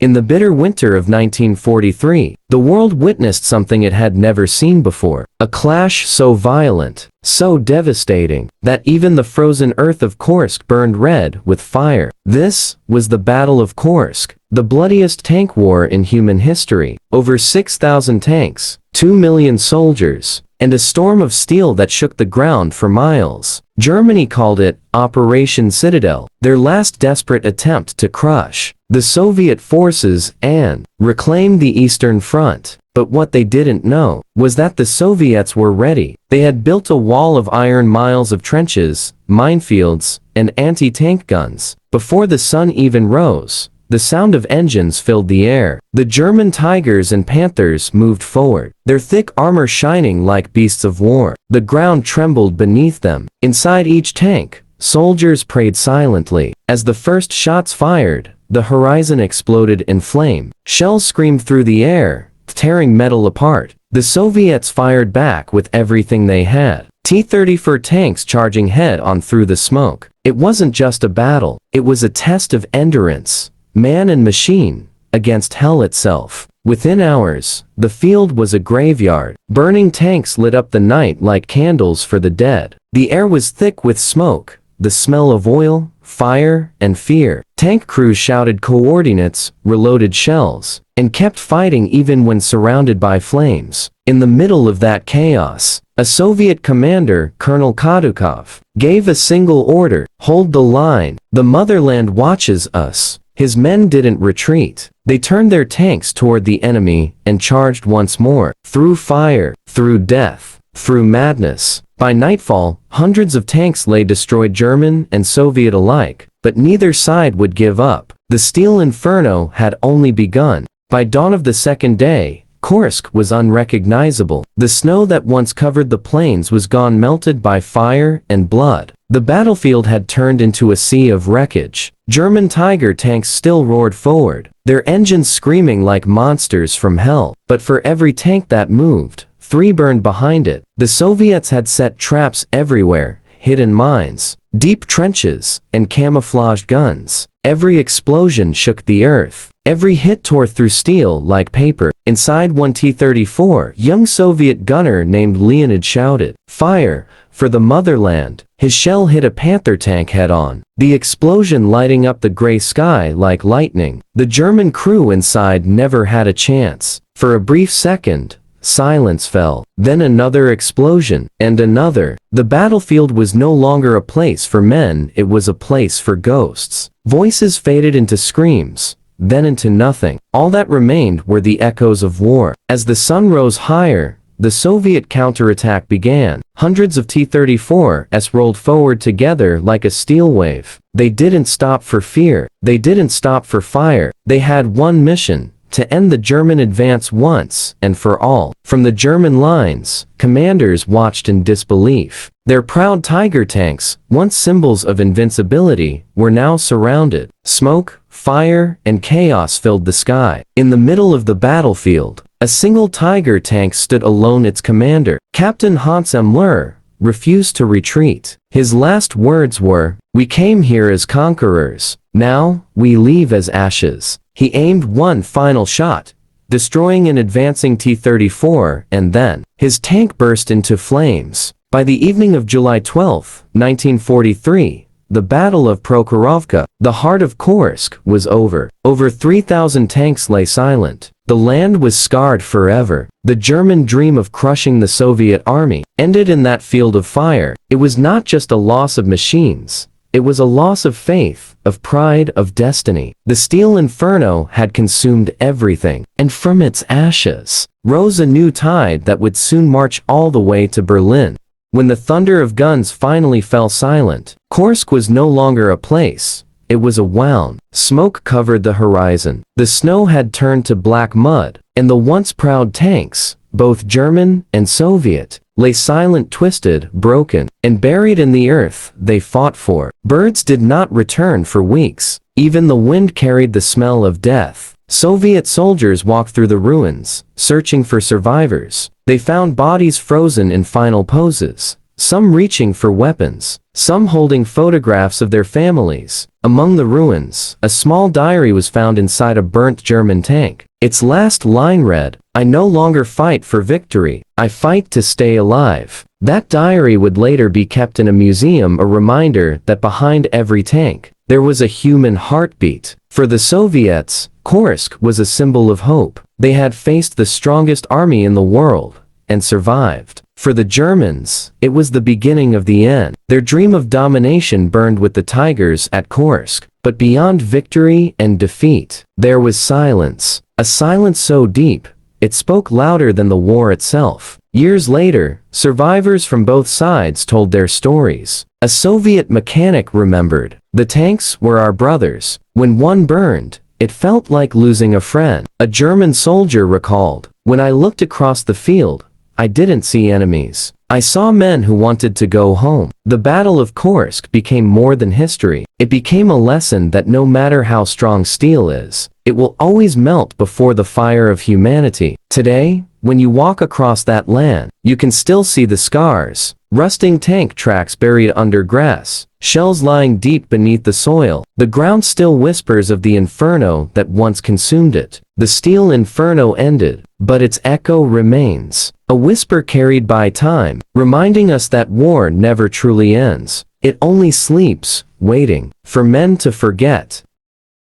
In the bitter winter of 1943, the world witnessed something it had never seen before. A clash so violent, so devastating, that even the frozen earth of Kursk burned red with fire. This was the Battle of Kursk, the bloodiest tank war in human history. Over 6,000 tanks, 2 million soldiers, and a storm of steel that shook the ground for miles. Germany called it Operation Citadel, their last desperate attempt to crush the Soviet forces and reclaim the Eastern Front. But what they didn't know was that the Soviets were ready. They had built a wall of iron, miles of trenches, minefields, and anti-tank guns. Before the sun even rose, the sound of engines filled the air. The German Tigers and Panthers moved forward, their thick armor shining like beasts of war. The ground trembled beneath them. Inside each tank, soldiers prayed silently. As the first shots fired, the horizon exploded in flame. Shells screamed through the air, tearing metal apart. The Soviets fired back with everything they had. T-34 tanks charging head-on through the smoke. It wasn't just a battle, it was a test of endurance, man and machine, against hell itself. Within hours, the field was a graveyard. Burning tanks lit up the night like candles for the dead. The air was thick with smoke, the smell of oil, fire, and fear. Tank crews shouted coordinates, reloaded shells, and kept fighting even when surrounded by flames. In the middle of that chaos, a Soviet commander, Colonel Kadukov, gave a single order: hold the line, the motherland watches us. His men didn't retreat. They turned their tanks toward the enemy and charged once more. Through fire, through death, through madness. By nightfall, hundreds of tanks lay destroyed, German and Soviet alike, but neither side would give up. The Steel Inferno had only begun. By dawn of the second day, Kursk was unrecognizable. The snow that once covered the plains was gone, melted by fire and blood. The battlefield had turned into a sea of wreckage. German Tiger tanks still roared forward, their engines screaming like monsters from hell. But for every tank that moved, 3 burned behind it. The Soviets had set traps everywhere, hidden mines, deep trenches, and camouflaged guns. Every explosion shook the earth. Every hit tore through steel like paper. Inside one T-34, young Soviet gunner named Leonid shouted, "Fire for the motherland." His shell hit a Panther tank head-on, the explosion lighting up the gray sky like lightning. The German crew inside never had a chance. For a brief second, silence fell. Then another explosion, and another. The battlefield was no longer a place for men, it was a place for ghosts. Voices faded into screams, then into nothing. All that remained were the echoes of war. As the sun rose higher, the Soviet counterattack began. Hundreds of T-34s rolled forward together like a steel wave. They didn't stop for fear. They didn't stop for fire. They had one mission: to end the German advance once and for all. From the German lines, commanders watched in disbelief. Their proud Tiger tanks, once symbols of invincibility, were now surrounded. Smoke, fire, and chaos filled the sky. In the middle of the battlefield, a single Tiger tank stood alone. Its commander, Captain Hans Müller, refused to retreat. His last words were, "We came here as conquerors. Now, we leave as ashes." He aimed one final shot, destroying an advancing T-34, and then his tank burst into flames. By the evening of July 12, 1943, the Battle of Prokhorovka, the heart of Kursk, was over. Over 3,000 tanks lay silent. The land was scarred forever. The German dream of crushing the Soviet army ended in that field of fire. It was not just a loss of machines. It was a loss of faith, of pride, of destiny. The Steel Inferno had consumed everything, and from its ashes rose a new tide that would soon march all the way to Berlin. When the thunder of guns finally fell silent, Kursk was no longer a place. It was a wound. Smoke covered the horizon. The snow had turned to black mud, and the once proud tanks, both German and Soviet, lay silent, twisted, broken, and buried in the earth they fought for. Birds did not return for weeks. Even the wind carried the smell of death. Soviet soldiers walked through the ruins, searching for survivors. They found bodies frozen in final poses, some reaching for weapons, some holding photographs of their families. Among the ruins, a small diary was found inside a burnt German tank. Its last line read, "I no longer fight for victory, I fight to stay alive." That diary would later be kept in a museum, a reminder that behind every tank, there was a human heartbeat. For the Soviets, Kursk was a symbol of hope. They had faced the strongest army in the world and survived. For the Germans, it was the beginning of the end. Their dream of domination burned with the Tigers at Kursk. But beyond victory and defeat, there was silence. A silence so deep, it spoke louder than the war itself. Years later, survivors from both sides told their stories. A Soviet mechanic remembered, "The tanks were our brothers. When one burned, it felt like losing a friend." A German soldier recalled, "When I looked across the field, I didn't see enemies. I saw men who wanted to go home." The Battle of Kursk became more than history. It became a lesson that no matter how strong steel is, it will always melt before the fire of humanity. Today, when you walk across that land, you can still see the scars, rusting tank tracks buried under grass, shells lying deep beneath the soil. The ground still whispers of the inferno that once consumed it. The Steel Inferno ended, but its echo remains. A whisper carried by time, reminding us that war never truly ends. It only sleeps, waiting for men to forget.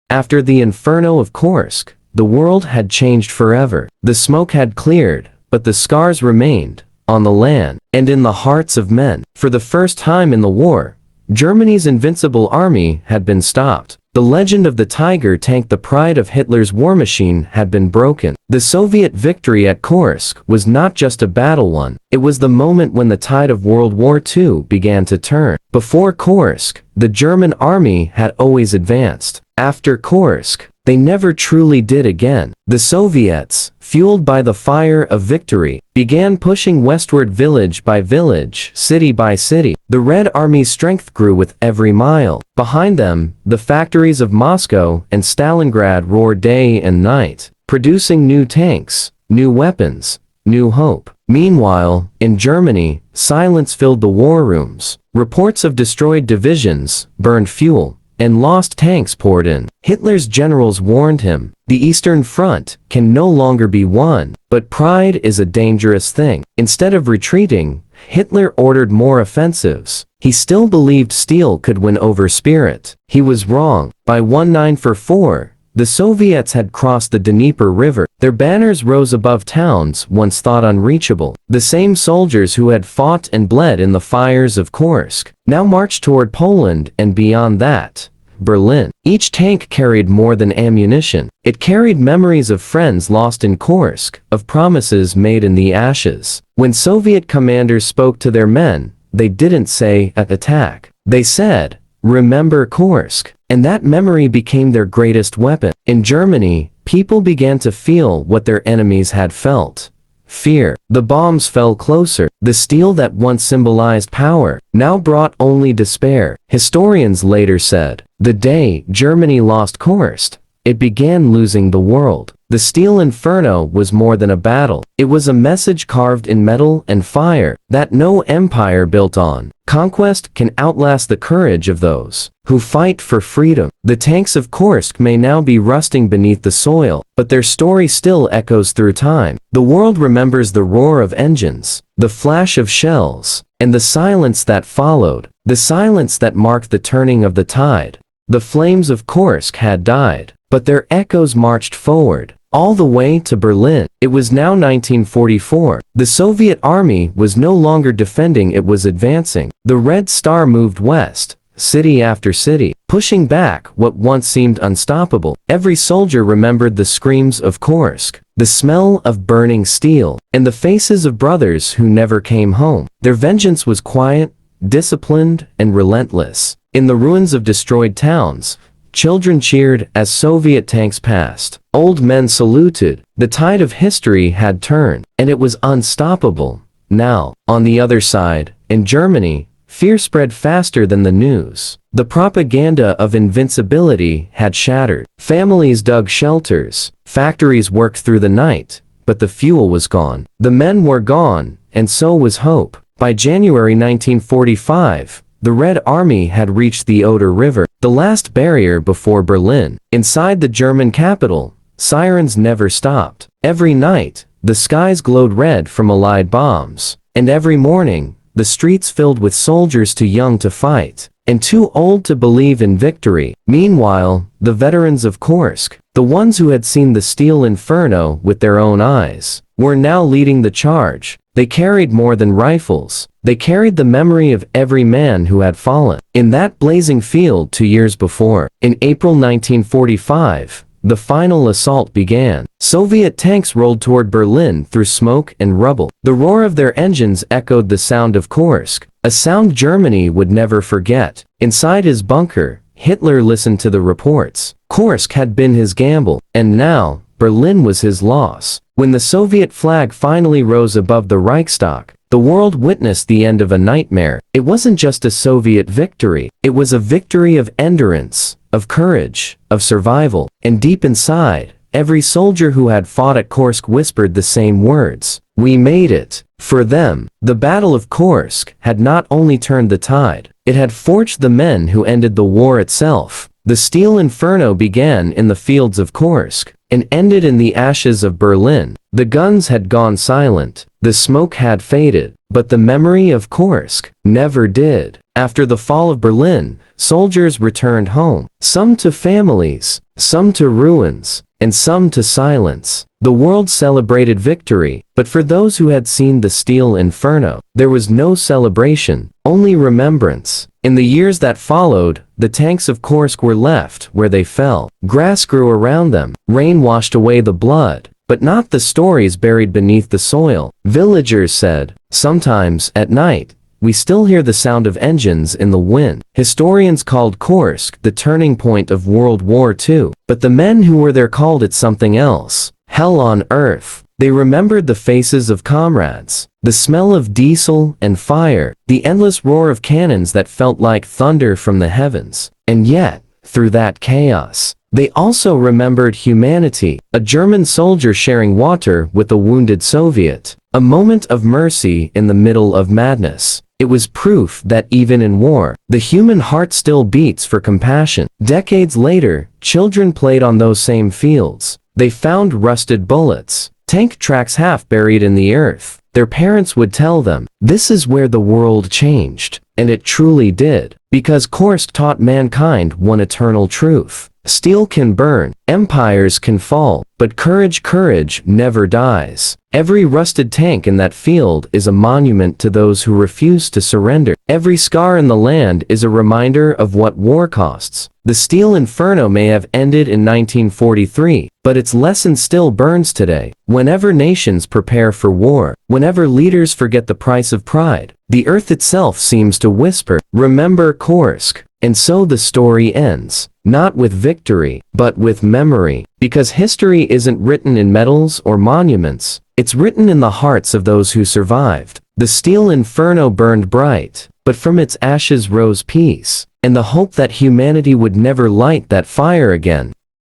After the inferno of Kursk, the world had changed forever. The smoke had cleared, but the scars remained, on the land, and in the hearts of men. For the first time in the war, Germany's invincible army had been stopped. The legend of the Tiger tank, the pride of Hitler's war machine, had been broken. The Soviet victory at Kursk was not just a battle won, it was the moment when the tide of World War II began to turn. Before Kursk, the German army had always advanced. After Kursk, they never truly did again. The Soviets, fueled by the fire of victory, began pushing westward village by village, city by city. The Red Army's strength grew with every mile. Behind them, the factories of Moscow and Stalingrad roared day and night, producing new tanks, new weapons, new hope. Meanwhile, in Germany, silence filled the war rooms. Reports of destroyed divisions, burned fuel, and lost tanks poured in. Hitler's generals warned him, "The Eastern Front can no longer be won." But pride is a dangerous thing. Instead of retreating, Hitler ordered more offensives. He still believed steel could win over spirit. He was wrong. By 1944, the Soviets had crossed the Dnieper River. Their banners rose above towns once thought unreachable. The same soldiers who had fought and bled in the fires of Kursk now marched toward Poland and beyond that, Berlin. Each tank carried more than ammunition. It carried memories of friends lost in Kursk, of promises made in the ashes. When Soviet commanders spoke to their men, they didn't say, "attack." They said, "Remember Kursk." And that memory became their greatest weapon. In Germany, people began to feel what their enemies had felt. Fear. The bombs fell closer. The steel that once symbolized power now brought only despair. Historians later said, the day Germany lost Kursk, it began losing the world. The Steel Inferno was more than a battle. It was a message carved in metal and fire that no empire built on conquest can outlast the courage of those who fight for freedom. The tanks of Kursk may now be rusting beneath the soil, but their story still echoes through time. The world remembers the roar of engines, the flash of shells, and the silence that followed, the silence that marked the turning of the tide. The flames of Kursk had died, but their echoes marched forward, all the way to Berlin. It was now 1944. The Soviet army was no longer defending, it was advancing. The Red Star moved west, city after city, pushing back what once seemed unstoppable. Every soldier remembered the screams of Kursk, the smell of burning steel, and the faces of brothers who never came home. Their vengeance was quiet, disciplined, and relentless. In the ruins of destroyed towns, children cheered as Soviet tanks passed. Old men saluted. The tide of history had turned, and it was unstoppable. Now, on the other side, in Germany, fear spread faster than the news. The propaganda of invincibility had shattered. Families dug shelters. Factories worked through the night, but the fuel was gone. The men were gone, and so was hope. By January 1945, the Red Army had reached the Oder River, the last barrier before Berlin. Inside the German capital, sirens never stopped. Every night, the skies glowed red from Allied bombs, and every morning, the streets filled with soldiers too young to fight, and too old to believe in victory. Meanwhile, the veterans of Kursk, the ones who had seen the Steel Inferno with their own eyes, were now leading the charge. They carried more than rifles. They carried the memory of every man who had fallen in that blazing field 2 years before. In April 1945, the final assault began. Soviet tanks rolled toward Berlin through smoke and rubble. The roar of their engines echoed the sound of Kursk, a sound Germany would never forget. Inside his bunker, Hitler listened to the reports. Kursk had been his gamble, and now, Berlin was his loss. When the Soviet flag finally rose above the Reichstag, the world witnessed the end of a nightmare. It wasn't just a Soviet victory. It was a victory of endurance, of courage, of survival. And deep inside, every soldier who had fought at Kursk whispered the same words. We made it. For them, the Battle of Kursk had not only turned the tide, it had forged the men who ended the war itself. The Steel Inferno began in the fields of Kursk and ended in the ashes of Berlin. The guns had gone silent, the smoke had faded, but the memory of Kursk never did. After the fall of Berlin, soldiers returned home, some to families, some to ruins, and some to silence. The world celebrated victory, but for those who had seen the Steel Inferno, there was no celebration, only remembrance. In the years that followed, the tanks of Kursk were left where they fell. Grass grew around them, rain washed away the blood, but not the stories buried beneath the soil. Villagers said, sometimes, at night, we still hear the sound of engines in the wind. Historians called Kursk the turning point of World War II, but the men who were there called it something else. Hell on earth. They remembered the faces of comrades, the smell of diesel and fire, the endless roar of cannons that felt like thunder from the heavens. And yet, through that chaos, they also remembered humanity, a German soldier sharing water with a wounded Soviet, a moment of mercy in the middle of madness. It was proof that even in war, the human heart still beats for compassion. Decades later, children played on those same fields. They found rusted bullets, tank tracks half buried in the earth. Their parents would tell them, this is where the world changed. And it truly did, because Kursk taught mankind one eternal truth. Steel can burn, empires can fall, but courage never dies. Every rusted tank in that field is a monument to those who refuse to surrender. Every scar in the land is a reminder of what war costs. The Steel Inferno may have ended in 1943, but its lesson still burns today. Whenever nations prepare for war, whenever leaders forget the price of pride, the earth itself seems to whisper, remember Kursk. And so the story ends, not with victory, but with memory. Because history isn't written in medals or monuments, it's written in the hearts of those who survived. The Steel Inferno burned bright, but from its ashes rose peace, and the hope that humanity would never light that fire again.